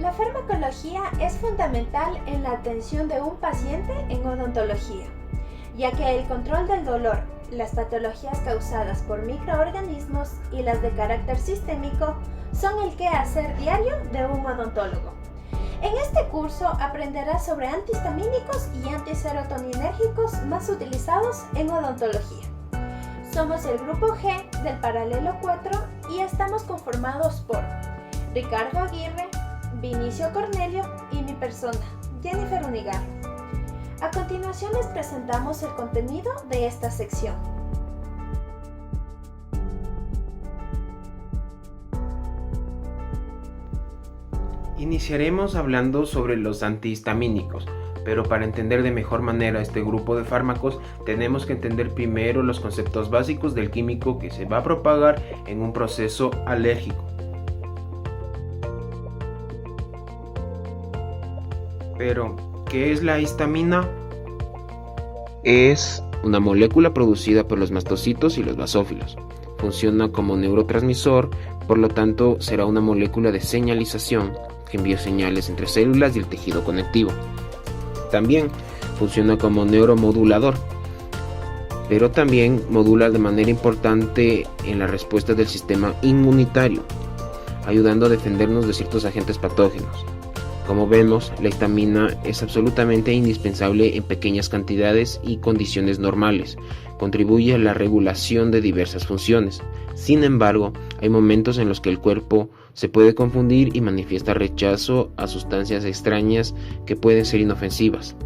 La farmacología es fundamental en la atención de un paciente en odontología, ya que el control del dolor, las patologías causadas por microorganismos y las de carácter sistémico son el quehacer diario de un odontólogo. En este curso aprenderás sobre antihistamínicos y antiserotoninérgicos más utilizados en odontología. Somos el grupo G del paralelo 4 y estamos conformados por Ricardo Aguirre, Vinicio Cornelio y mi persona, Jennifer Unigarro. A continuación les presentamos el contenido de esta sección. Iniciaremos hablando sobre los antihistamínicos, pero para entender de mejor manera este grupo de fármacos tenemos que entender primero los conceptos básicos del químico que se va a propagar en un proceso alérgico. Pero, ¿qué es la histamina? Es una molécula producida por los mastocitos y los basófilos. Funciona como neurotransmisor, por lo tanto será una molécula de señalización que envía señales entre células y el tejido conectivo. También funciona como neuromodulador, pero también modula de manera importante en la respuesta del sistema inmunitario, ayudando a defendernos de ciertos agentes patógenos. Como vemos, la histamina es absolutamente indispensable en pequeñas cantidades y condiciones normales. Contribuye a la regulación de diversas funciones. Sin embargo, hay momentos en los que el cuerpo se puede confundir y manifiesta rechazo a sustancias extrañas que pueden ser inofensivas.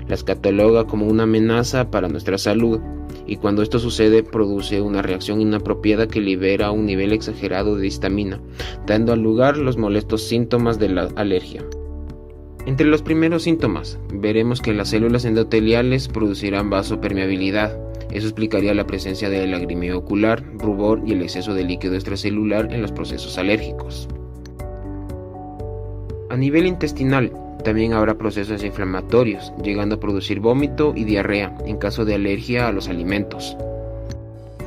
Las cataloga como una amenaza para nuestra salud y cuando esto sucede produce una reacción inapropiada que libera un nivel exagerado de histamina, dando al lugar los molestos síntomas de la alergia. Entre los primeros síntomas, veremos que las células endoteliales producirán vasopermeabilidad. Eso explicaría la presencia de lagrimeo ocular, rubor y el exceso de líquido extracelular en los procesos alérgicos. A nivel intestinal, también habrá procesos inflamatorios, llegando a producir vómito y diarrea en caso de alergia a los alimentos.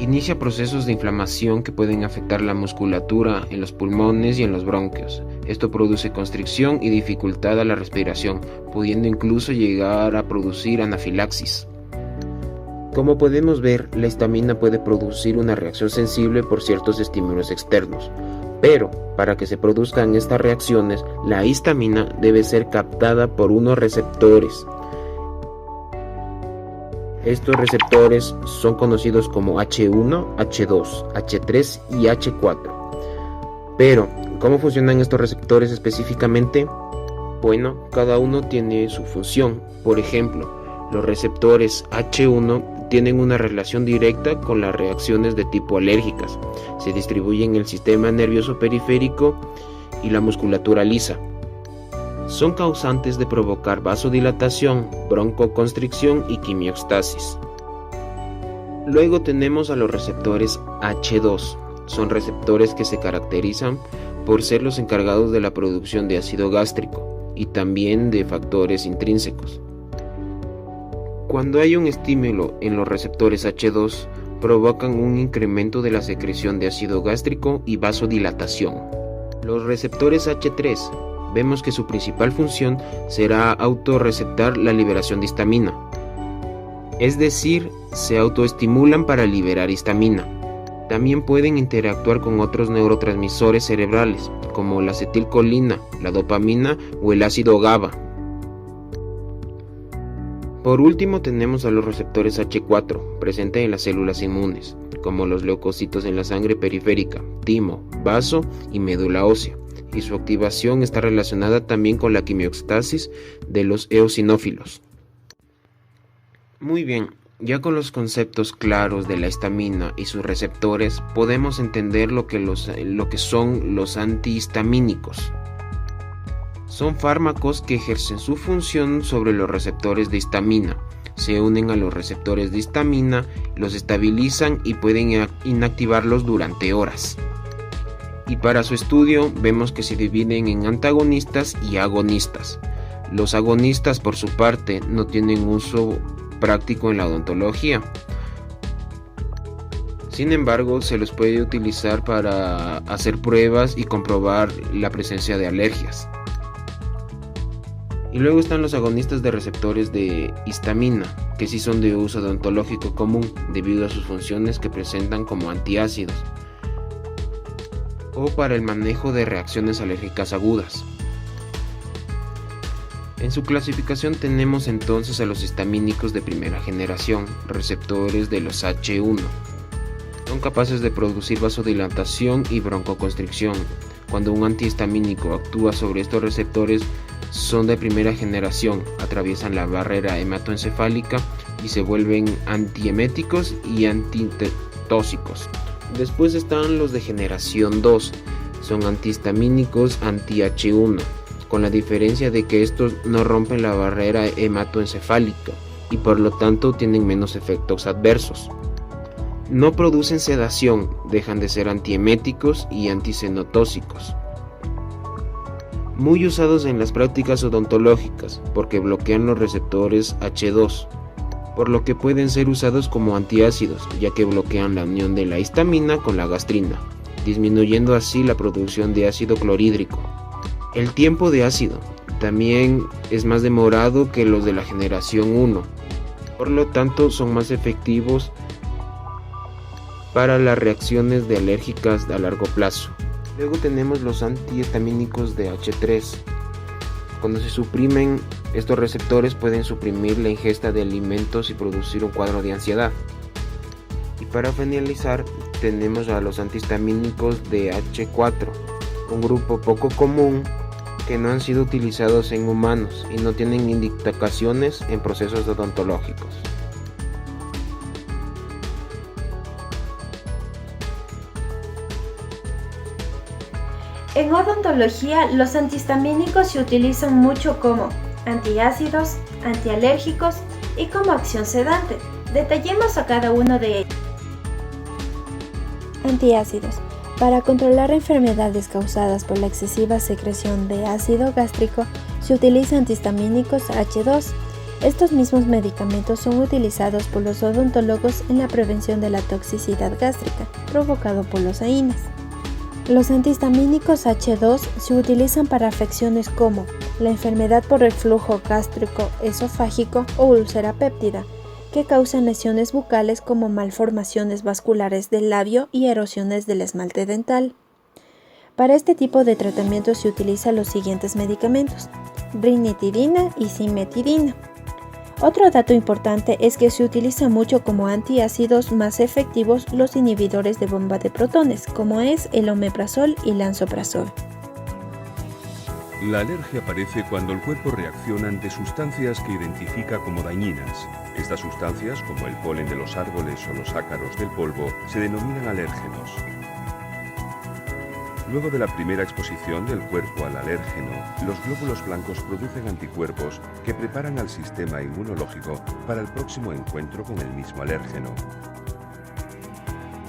Inicia procesos de inflamación que pueden afectar la musculatura en los pulmones y en los bronquios. Esto produce constricción y dificultad a la respiración, pudiendo incluso llegar a producir anafilaxis. Como podemos ver, la histamina puede producir una reacción sensible por ciertos estímulos externos, pero para que se produzcan estas reacciones, la histamina debe ser captada por unos receptores. Estos receptores son conocidos como H1, H2, H3 y H4. Pero, ¿cómo funcionan estos receptores específicamente? Bueno, cada uno tiene su función. Por ejemplo, los receptores H1 tienen una relación directa con las reacciones de tipo alérgicas. Se distribuyen en el sistema nervioso periférico y la musculatura lisa. Son causantes de provocar vasodilatación, broncoconstricción y quimiostasis. Luego tenemos a los receptores H2. Son receptores que se caracterizan por ser los encargados de la producción de ácido gástrico y también de factores intrínsecos. Cuando hay un estímulo en los receptores H2, provocan un incremento de la secreción de ácido gástrico y vasodilatación. Los receptores H3 vemos que su principal función será autorreceptar la liberación de histamina. Es decir, se autoestimulan para liberar histamina. También pueden interactuar con otros neurotransmisores cerebrales, como la acetilcolina, la dopamina o el ácido GABA. Por último tenemos a los receptores H4, presentes en las células inmunes, como los leucocitos en la sangre periférica, timo, vaso y médula ósea. Y su activación está relacionada también con la quimiostasis de los eosinófilos. Muy bien, ya con los conceptos claros de la histamina y sus receptores, podemos entender lo que son los antihistamínicos. Son fármacos que ejercen su función sobre los receptores de histamina. Se unen a los receptores de histamina, los estabilizan y pueden inactivarlos durante horas. Y para su estudio vemos que se dividen en antagonistas y agonistas. Los agonistas, por su parte, no tienen uso práctico en la odontología. Sin embargo, se los puede utilizar para hacer pruebas y comprobar la presencia de alergias. Y luego están los agonistas de receptores de histamina, que sí son de uso odontológico común debido a sus funciones que presentan como antiácidos o para el manejo de reacciones alérgicas agudas. En su clasificación tenemos entonces a los histamínicos de primera generación, receptores de los H1. Son capaces de producir vasodilatación y broncoconstricción. Cuando un antihistamínico actúa sobre estos receptores, son de primera generación, atraviesan la barrera hematoencefálica y se vuelven antieméticos y antitóxicos. Después están los de generación 2, son antihistamínicos anti-H1, con la diferencia de que estos no rompen la barrera hematoencefálica y por lo tanto tienen menos efectos adversos. No producen sedación, dejan de ser antieméticos y anticenotóxicos. Muy usados en las prácticas odontológicas porque bloquean los receptores H2, por lo que pueden ser usados como antiácidos, ya que bloquean la unión de la histamina con la gastrina, disminuyendo así la producción de ácido clorhídrico. El tiempo de ácido también es más demorado que los de la generación 1, por lo tanto son más efectivos para las reacciones de alérgicas a largo plazo. Luego tenemos los antihistamínicos de H3. Cuando se suprimen estos receptores pueden suprimir la ingesta de alimentos y producir un cuadro de ansiedad. Y para finalizar tenemos a los antihistamínicos de H4, un grupo poco común que no han sido utilizados en humanos y no tienen indicaciones en procesos odontológicos. En odontología, los antihistamínicos se utilizan mucho como antiácidos, antialérgicos y como acción sedante. Detallemos a cada uno de ellos. Antiácidos. Para controlar enfermedades causadas por la excesiva secreción de ácido gástrico, se utilizan antihistamínicos H2. Estos mismos medicamentos son utilizados por los odontólogos en la prevención de la toxicidad gástrica provocado por los AINES. Los antihistamínicos H2 se utilizan para afecciones como la enfermedad por reflujo gástrico esofágico o úlcera péptida, que causan lesiones bucales como malformaciones vasculares del labio y erosiones del esmalte dental. Para este tipo de tratamiento se utilizan los siguientes medicamentos: rinitidina y cimetidina. Otro dato importante es que se utiliza mucho como antiácidos más efectivos los inhibidores de bomba de protones, como es el omeprazol y lansoprazol. La alergia aparece cuando el cuerpo reacciona ante sustancias que identifica como dañinas. Estas sustancias, como el polen de los árboles o los ácaros del polvo, se denominan alérgenos. Luego de la primera exposición del cuerpo al alérgeno, los glóbulos blancos producen anticuerpos que preparan al sistema inmunológico para el próximo encuentro con el mismo alérgeno.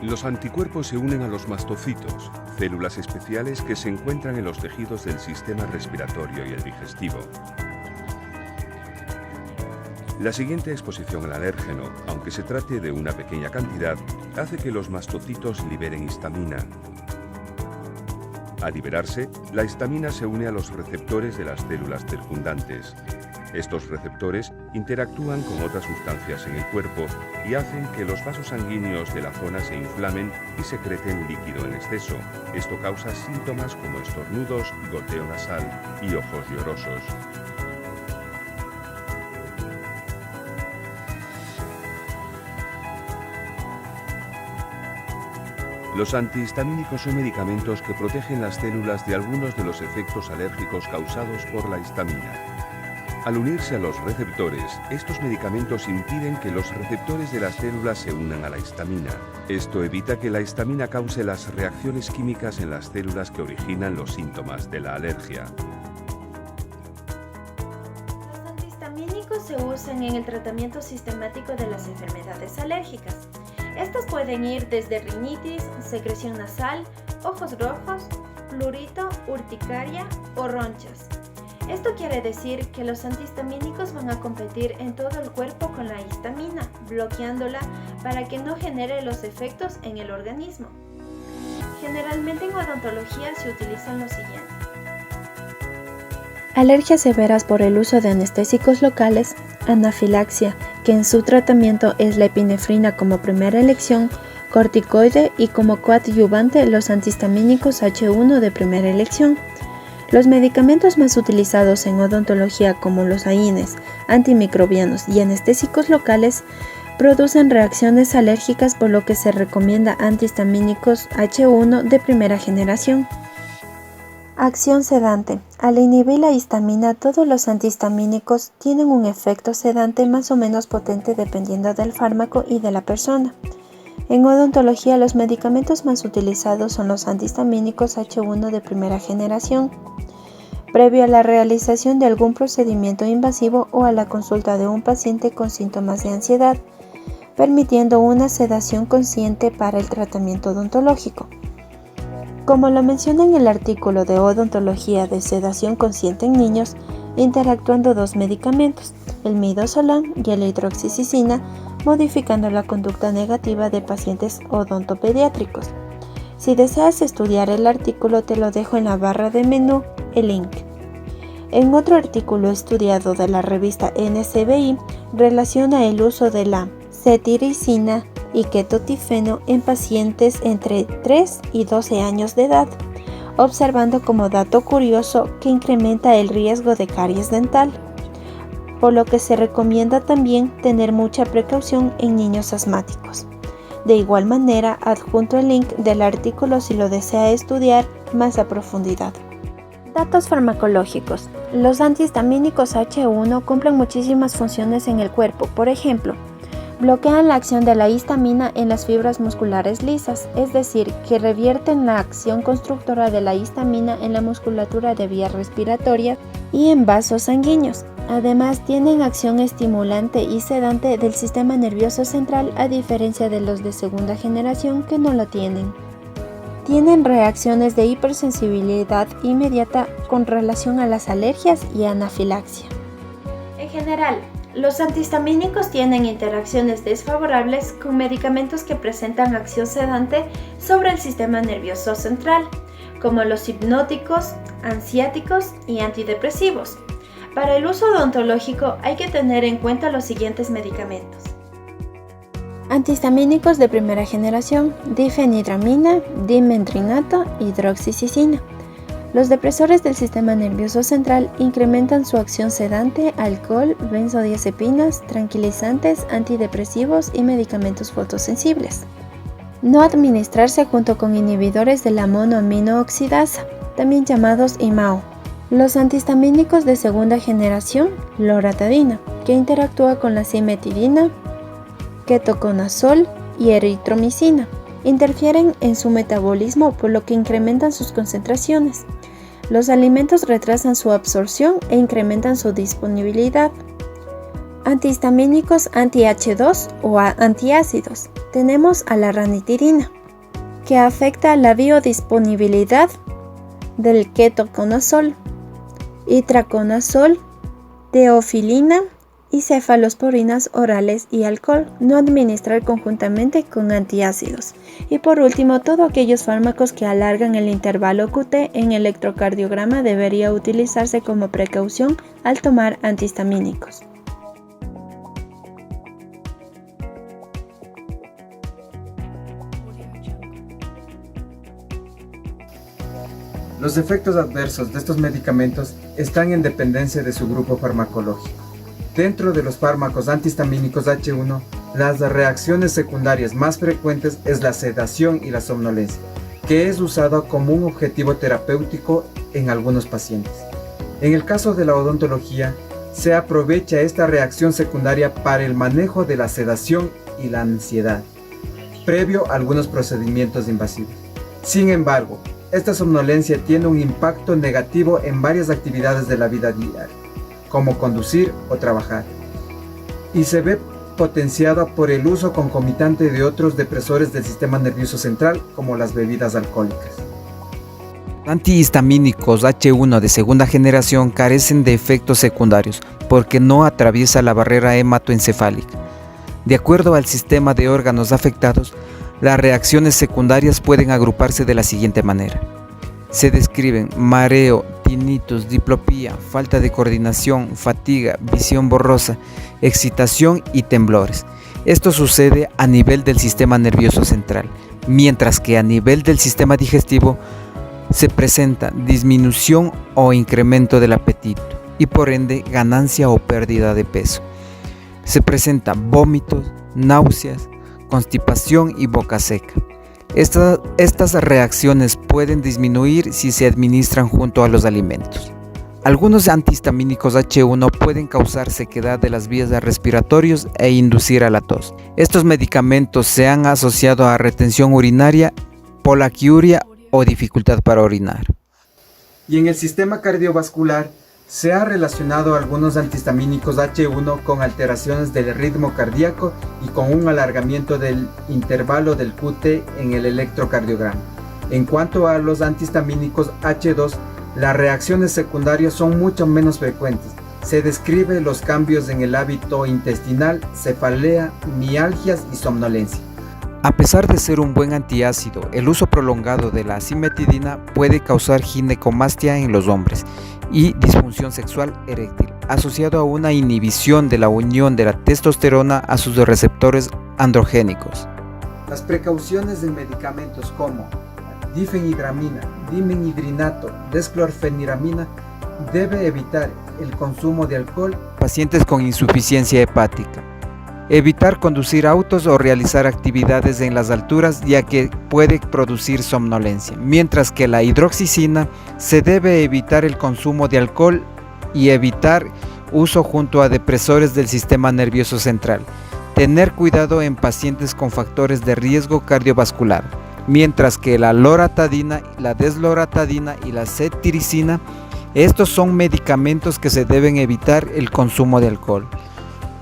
Los anticuerpos se unen a los mastocitos, células especiales que se encuentran en los tejidos del sistema respiratorio y el digestivo. La siguiente exposición al alérgeno, aunque se trate de una pequeña cantidad, hace que los mastocitos liberen histamina. Al liberarse, la histamina se une a los receptores de las células circundantes. Estos receptores interactúan con otras sustancias en el cuerpo y hacen que los vasos sanguíneos de la zona se inflamen y secreten líquido en exceso. Esto causa síntomas como estornudos, goteo nasal y ojos llorosos. Los antihistamínicos son medicamentos que protegen las células de algunos de los efectos alérgicos causados por la histamina. Al unirse a los receptores, estos medicamentos impiden que los receptores de las células se unan a la histamina. Esto evita que la histamina cause las reacciones químicas en las células que originan los síntomas de la alergia. Los antihistamínicos se usan en el tratamiento sistemático de las enfermedades alérgicas. Estas pueden ir desde rinitis, secreción nasal, ojos rojos, prurito, urticaria o ronchas. Esto quiere decir que los antihistamínicos van a competir en todo el cuerpo con la histamina, bloqueándola para que no genere los efectos en el organismo. Generalmente en odontología se utilizan los siguientes: Alergias severas por el uso de anestésicos locales, anafilaxia, que en su tratamiento es la epinefrina como primera elección, corticoide y como coadyuvante los antihistamínicos H1 de primera elección. Los medicamentos más utilizados en odontología como los AINES, antimicrobianos y anestésicos locales producen reacciones alérgicas, por lo que se recomienda antihistamínicos H1 de primera generación. Acción sedante. Al inhibir la histamina, todos los antihistamínicos tienen un efecto sedante más o menos potente dependiendo del fármaco y de la persona. En odontología, los medicamentos más utilizados son los antihistamínicos H1 de primera generación. Previo a la realización de algún procedimiento invasivo o a la consulta de un paciente con síntomas de ansiedad, permitiendo una sedación consciente para el tratamiento odontológico. Como lo menciona en el artículo de odontología de sedación consciente en niños, interactuando dos medicamentos, el midazolam y la hidroxicicina, modificando la conducta negativa de pacientes odontopediátricos. Si deseas estudiar el artículo, te lo dejo en la barra de menú, el link. En otro artículo estudiado de la revista NCBI, relaciona el uso de la cetiricina y ketotifeno en pacientes entre 3 y 12 años de edad, observando como dato curioso que incrementa el riesgo de caries dental, por lo que se recomienda también tener mucha precaución en niños asmáticos. De igual manera, adjunto el link del artículo si lo desea estudiar más a profundidad. Datos farmacológicos. Los antihistamínicos H1 cumplen muchísimas funciones en el cuerpo. Por ejemplo, bloquean la acción de la histamina en las fibras musculares lisas, es decir, que revierten la acción constructora de la histamina en la musculatura de vía respiratoria y en vasos sanguíneos. Además, tienen acción estimulante y sedante del sistema nervioso central, a diferencia de los de segunda generación que no lo tienen. Tienen reacciones de hipersensibilidad inmediata con relación a las alergias y anafilaxia. En general, los antihistamínicos tienen interacciones desfavorables con medicamentos que presentan acción sedante sobre el sistema nervioso central, como los hipnóticos, ansiáticos y antidepresivos. Para el uso odontológico hay que tener en cuenta los siguientes medicamentos. Antihistamínicos de primera generación, difenhidramina, dimendrinato, hidroxicicina. Los depresores del sistema nervioso central incrementan su acción sedante, alcohol, benzodiazepinas, tranquilizantes, antidepresivos y medicamentos fotosensibles. No administrarse junto con inhibidores de la monoaminooxidasa, también llamados IMAO. Los antihistamínicos de segunda generación, loratadina, que interactúa con la cimetidina, ketoconazol y eritromicina. Interfieren en su metabolismo, por lo que incrementan sus concentraciones. Los alimentos retrasan su absorción e incrementan su disponibilidad. Antihistamínicos anti-H2 o antiácidos. Tenemos a la ranitidina, que afecta la biodisponibilidad del ketoconazol, itraconazol, teofilina y cefalosporinas orales y alcohol. No administrar conjuntamente con antiácidos. Y por último, todos aquellos fármacos que alargan el intervalo QT en electrocardiograma debería utilizarse como precaución al tomar antihistamínicos. Los efectos adversos de estos medicamentos están en dependencia de su grupo farmacológico. Dentro de los fármacos antihistamínicos H1, las reacciones secundarias más frecuentes es la sedación y la somnolencia, que es usada como un objetivo terapéutico en algunos pacientes. En el caso de la odontología, se aprovecha esta reacción secundaria para el manejo de la sedación y la ansiedad, previo a algunos procedimientos invasivos. Sin embargo, esta somnolencia tiene un impacto negativo en varias actividades de la vida diaria, como conducir o trabajar, y se ve potenciada por el uso concomitante de otros depresores del sistema nervioso central, como las bebidas alcohólicas. Antihistamínicos H1 de segunda generación carecen de efectos secundarios porque no atraviesa la barrera hematoencefálica. De acuerdo al sistema de órganos afectados, las reacciones secundarias pueden agruparse de la siguiente manera. Se describen mareo, tinnitus, diplopía, falta de coordinación, fatiga, visión borrosa, excitación y temblores. Esto sucede a nivel del sistema nervioso central, mientras que a nivel del sistema digestivo se presenta disminución o incremento del apetito y por ende ganancia o pérdida de peso. Se presentan vómitos, náuseas, constipación y boca seca. Estas reacciones pueden disminuir si se administran junto a los alimentos. Algunos antihistamínicos H1 pueden causar sequedad de las vías respiratorias e inducir a la tos. Estos medicamentos se han asociado a retención urinaria, polaquiuria o dificultad para orinar. Y en el sistema cardiovascular se ha relacionado algunos antihistamínicos H1 con alteraciones del ritmo cardíaco y con un alargamiento del intervalo del QT en el electrocardiograma. En cuanto a los antihistamínicos H2, las reacciones secundarias son mucho menos frecuentes. Se describe los cambios en el hábito intestinal, cefalea, mialgias y somnolencia. A pesar de ser un buen antiácido, el uso prolongado de la cimetidina puede causar ginecomastia en los hombres y disfunción sexual eréctil, asociado a una inhibición de la unión de la testosterona a sus receptores androgénicos. Las precauciones en medicamentos como difenhidramina, dimenhidrinato, desclorfeniramina debe evitar el consumo de alcohol. Pacientes con insuficiencia hepática. Evitar conducir autos o realizar actividades en las alturas, ya que puede producir somnolencia, mientras que la hidroxicina se debe evitar el consumo de alcohol y evitar uso junto a depresores del sistema nervioso central. Tener cuidado en pacientes con factores de riesgo cardiovascular, mientras que la loratadina, la desloratadina y la cetiricina, estos son medicamentos que se deben evitar el consumo de alcohol.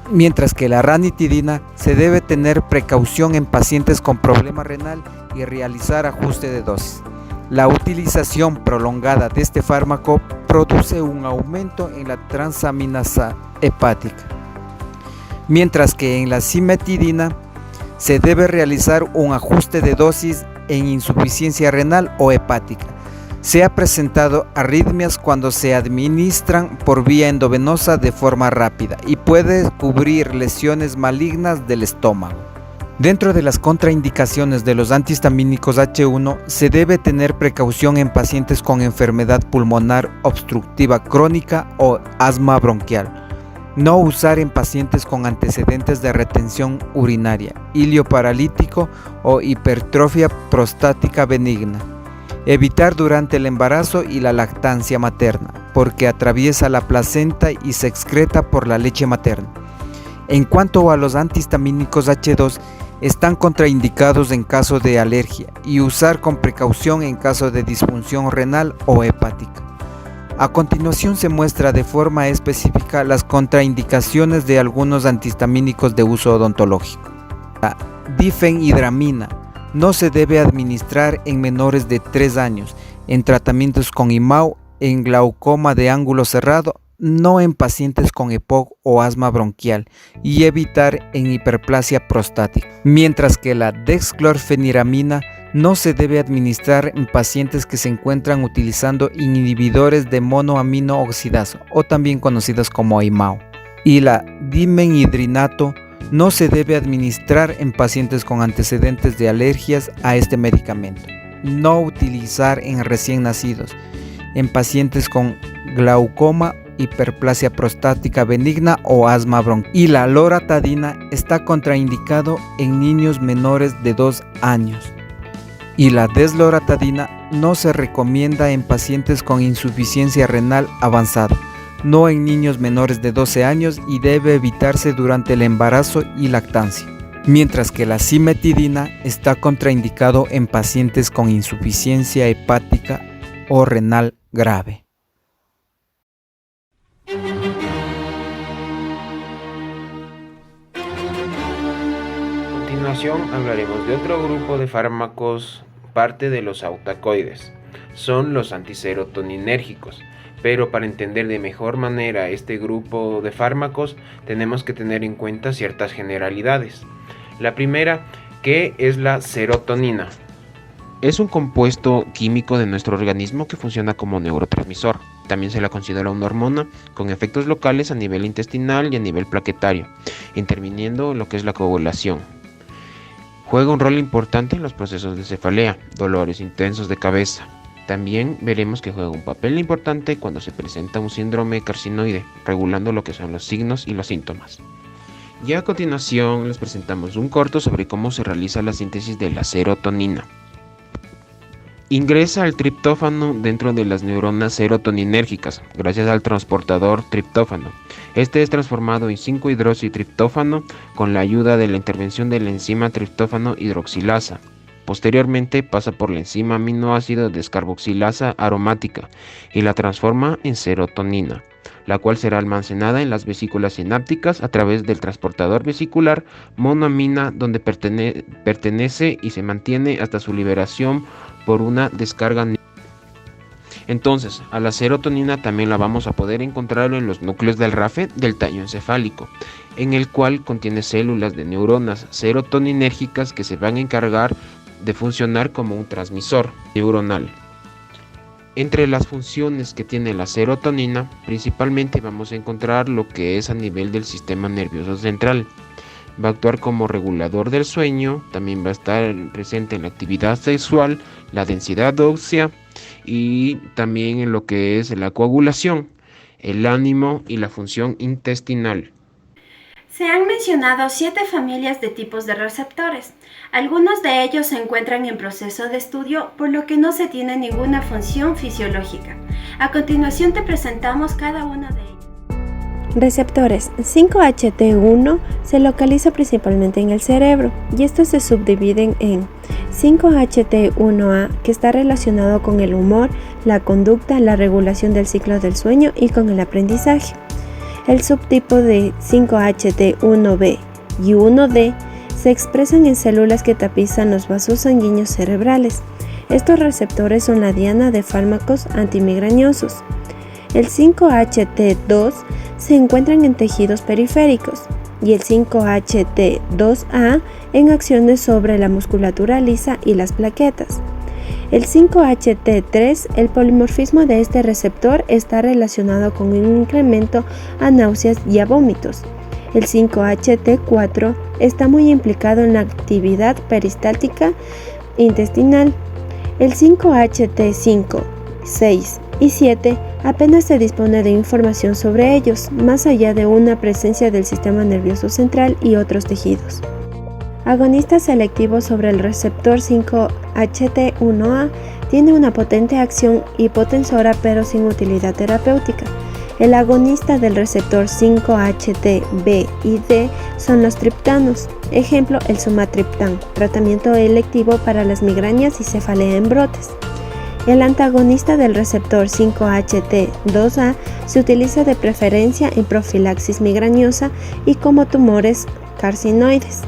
Mientras que la ranitidina se debe tener precaución en pacientes con problema renal y realizar ajuste de dosis. La utilización prolongada de este fármaco produce un aumento en la transaminasa hepática, mientras que en la cimetidina se debe realizar un ajuste de dosis en insuficiencia renal o hepática. Se ha presentado arritmias cuando se administran por vía endovenosa de forma rápida y puede cubrir lesiones malignas del estómago. Dentro de las contraindicaciones de los antihistamínicos H1 se debe tener precaución en pacientes con enfermedad pulmonar obstructiva crónica o asma bronquial. No usar en pacientes con antecedentes de retención urinaria, ilio paralítico o hipertrofia prostática benigna. Evitar durante el embarazo y la lactancia materna, porque atraviesa la placenta y se excreta por la leche materna. En cuanto a los antihistamínicos H2, están contraindicados en caso de alergia y usar con precaución en caso de disfunción renal o hepática. A continuación se muestra de forma específica las contraindicaciones de algunos antihistamínicos de uso odontológico. La difenhidramina no se debe administrar en menores de 3 años, en tratamientos con IMAU, en glaucoma de ángulo cerrado, no en pacientes con EPOC o asma bronquial, y evitar en hiperplasia prostática. Mientras que la dexclorfeniramina no se debe administrar en pacientes que se encuentran utilizando inhibidores de monoamino oxidasa, o también conocidos como IMAU. Y la dimenhidrinato no se debe administrar en pacientes con antecedentes de alergias a este medicamento. No utilizar en recién nacidos, en pacientes con glaucoma, hiperplasia prostática benigna o asma bronquial. Y la loratadina está contraindicado en niños menores de 2 años. Y la desloratadina no se recomienda en pacientes con insuficiencia renal avanzada, no en niños menores de 12 años y debe evitarse durante el embarazo y lactancia. Mientras que la cimetidina está contraindicado en pacientes con insuficiencia hepática o renal grave. A continuación hablaremos de otro grupo de fármacos, parte de los autacoides. Son los antiserotoninérgicos. Pero para entender de mejor manera este grupo de fármacos tenemos que tener en cuenta ciertas generalidades. La primera, que es la serotonina. Es un compuesto químico de nuestro organismo que funciona como neurotransmisor. También se la considera una hormona con efectos locales a nivel intestinal y a nivel plaquetario, interviniendo en lo que es la coagulación. Juega un rol importante en los procesos de cefalea, dolores intensos de cabeza. También veremos que juega un papel importante cuando se presenta un síndrome carcinoide, regulando lo que son los signos y los síntomas. Y a continuación les presentamos un corto sobre cómo se realiza la síntesis de la serotonina. Ingresa el triptófano dentro de las neuronas serotoninérgicas gracias al transportador triptófano. Este es transformado en 5-hidroxitriptófano con la ayuda de la intervención de la enzima triptófano hidroxilasa. Posteriormente pasa por la enzima aminoácido descarboxilasa aromática y la transforma en serotonina, la cual será almacenada en las vesículas sinápticas a través del transportador vesicular monoamina, donde pertenece y se mantiene hasta su liberación por una descarga. Entonces, a la serotonina también la vamos a poder encontrar en los núcleos del RAFE del tallo encefálico, en el cual contiene células de neuronas serotoninérgicas que se van a encargar de funcionar como un transmisor neuronal. Entre las funciones que tiene la serotonina, principalmente vamos a encontrar lo que es a nivel del sistema nervioso central. Va a actuar como regulador del sueño, también va a estar presente en la actividad sexual, la densidad ósea y también en lo que es la coagulación, el ánimo y la función intestinal. Se han mencionado 7 familias de tipos de receptores. Algunos de ellos se encuentran en proceso de estudio, por lo que no se tiene ninguna función fisiológica. A continuación te presentamos cada uno de ellos. Receptores 5-HT1 se localiza principalmente en el cerebro y estos se subdividen en 5-HT1A, que está relacionado con el humor, la conducta, la regulación del ciclo del sueño y con el aprendizaje. El subtipo de 5-HT1B y 1D se expresan en células que tapizan los vasos sanguíneos cerebrales. Estos receptores son la diana de fármacos antimigrañosos. El 5-HT2 se encuentran en tejidos periféricos y el 5-HT2A en acciones sobre la musculatura lisa y las plaquetas. El 5-HT3, el polimorfismo de este receptor está relacionado con un incremento a náuseas y a vómitos. El 5-HT4 está muy implicado en la actividad peristáltica intestinal. El 5-HT5, 6 y 7 apenas se dispone de información sobre ellos, más allá de una presencia del sistema nervioso central y otros tejidos. Agonista selectivo sobre el receptor 5-HT1A, tiene una potente acción hipotensora pero sin utilidad terapéutica. El agonista del receptor 5-HT-B y D son los triptanos. Ejemplo, el sumatriptán, tratamiento electivo para las migrañas y cefalea en brotes. El antagonista del receptor 5-HT2A se utiliza de preferencia en profilaxis migrañosa y como tumores carcinoides.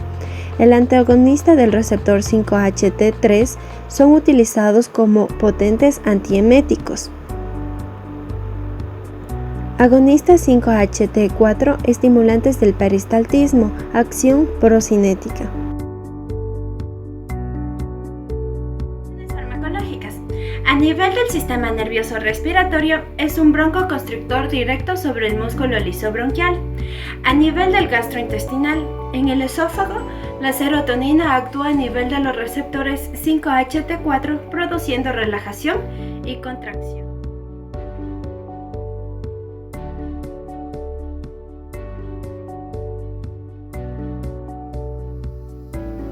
El antagonista del receptor 5-HT3 son utilizados como potentes antieméticos. Agonistas 5-HT4, estimulantes del peristaltismo, acción procinética. Farmacológicas. A nivel del sistema nervioso respiratorio, es un broncoconstrictor directo sobre el músculo liso bronquial. A nivel del gastrointestinal, en el esófago, la serotonina actúa a nivel de los receptores 5-HT4, produciendo relajación y contracción.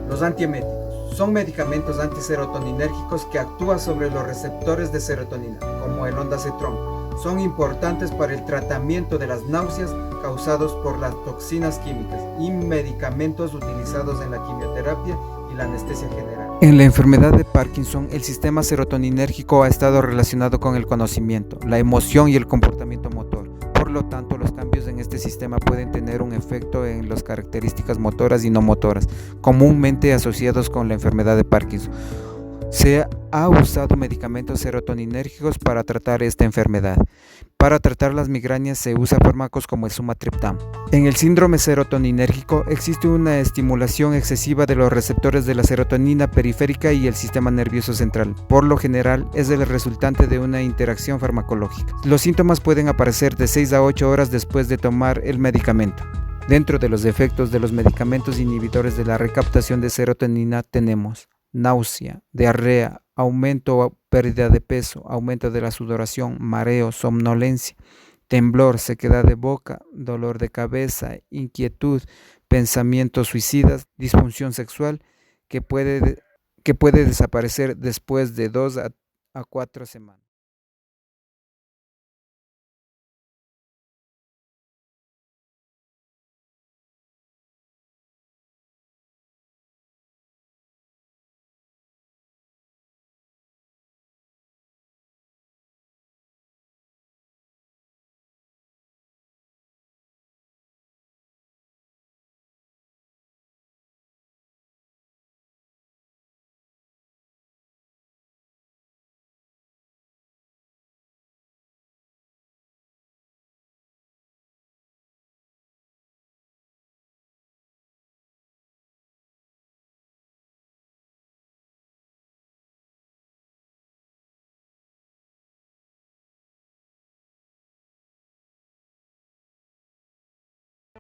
Los antieméticos son medicamentos antiserotoninérgicos que actúan sobre los receptores de serotonina, como el ondansetron. Son importantes para el tratamiento de las náuseas causados por las toxinas químicas y medicamentos utilizados en la quimioterapia y la anestesia general. En la enfermedad de Parkinson, el sistema serotoninérgico ha estado relacionado con el conocimiento, la emoción y el comportamiento motor. Por lo tanto, los cambios en este sistema pueden tener un efecto en las características motoras y no motoras, comúnmente asociados con la enfermedad de Parkinson. Se ha usado medicamentos serotoninérgicos para tratar esta enfermedad. Para tratar las migrañas se usa fármacos como el sumatriptán. En el síndrome serotoninérgico existe una estimulación excesiva de los receptores de la serotonina periférica y el sistema nervioso central. Por lo general es el resultante de una interacción farmacológica. Los síntomas pueden aparecer de 6 a 8 horas después de tomar el medicamento. Dentro de los efectos de los medicamentos inhibidores de la recaptación de serotonina tenemos náusea, diarrea, aumento o pérdida de peso, aumento de la sudoración, mareo, somnolencia, temblor, sequedad de boca, dolor de cabeza, inquietud, pensamientos suicidas, disfunción sexual que puede desaparecer después de 2 a 4 semanas.